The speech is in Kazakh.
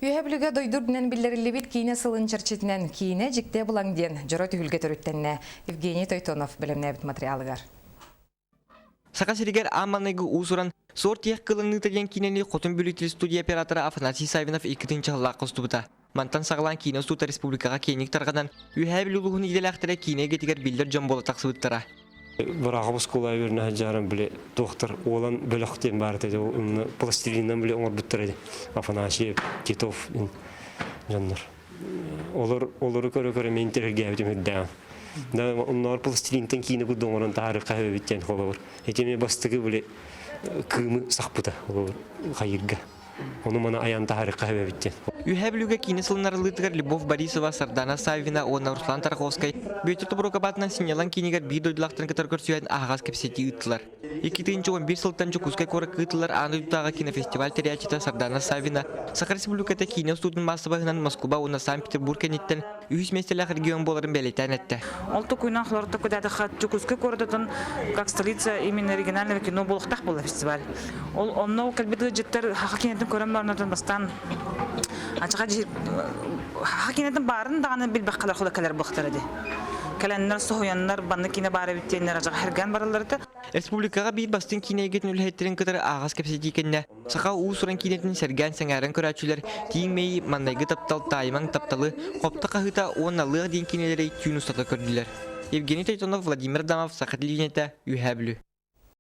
Үйәбілігі дойдурдынан білдірілі кейіне сылын чарчетінен кейіне жікте бұлаңден жұры түхілге түріттенне Евгений Тойтонов білімнәбіт материалығар. Сақасыригер аманайгы усуран сор тиек кылынны тәген кинени Хотын бөлітіл студия операторы Афанасий Савинов 2-нчы жыллақ қостубыта. Мантан сағылан кейіне Стута Республикаға кейінік тарғадан үйәбіл ұлығын иделәқтірі кейіне кетігер білдір жон болы тақсыбыттыра. Bir ağabey kolay bir nahajarım bile doktor olan bölükten var dedi. Onu plastilinden bile onlar bitirdi. Afanasyev, Titov, canlar. Olur köre men tergevdim hedden. Da onlar plastilinden kine bu donların tarih kahve bitten olur. Eteme bastığı bile kımı sakpıda olur. Hayırga. Onu bana ayan tarih kahve bitten. Үйәбілігі кейіне сылынарылытығыр Любовь Борисова, Сардана Савина, Онна Руслан Тарховскай, бөйтірті бұрықабатынан синелан кейінегер бір дойдылақтың кітар көрсуен ағаз кепсеті үттілер. 2-11 сылттан жүкускай көрік үттілер аңды тұтаға кинофестиваль терячеті Сардана Савина, Сақар Республиката кейіне студын масыбағынан Москва, Онна Санкт-Петербург кенеттен үйіс местелі регион боларын бәлетен әтті. Олты күйнан хлорты көдәді қат жүкускай көрдетін как столица именно оригинального кино болықтақ болды фестиваль. Ол оннау кәлбеді жеттер хақы кенеттен көрен барынатын бастан Ачаға хакинетін барын дағаны білбәқ қалар құда кәлер бұқтар еді. Кәләнлер, соғыянлар, банны кейіне бары біттейінлер ачаға әрген барыларды. Республикаға бейт бастың кейіне егетін үлхеттерін кітары ағаз кәпсеті екенне. Сақа ұсырын кейнетін сәрген сәңәрін көрәтшілер тейін мейі маңнайғы таптал таймаң тапталы қопты қағыта оңналығы дейін кейнелері түйін ұстата көрділер. Евгений Тойтонов, Владимир Дамов, Сақат Ливнеті, Үйәбілі.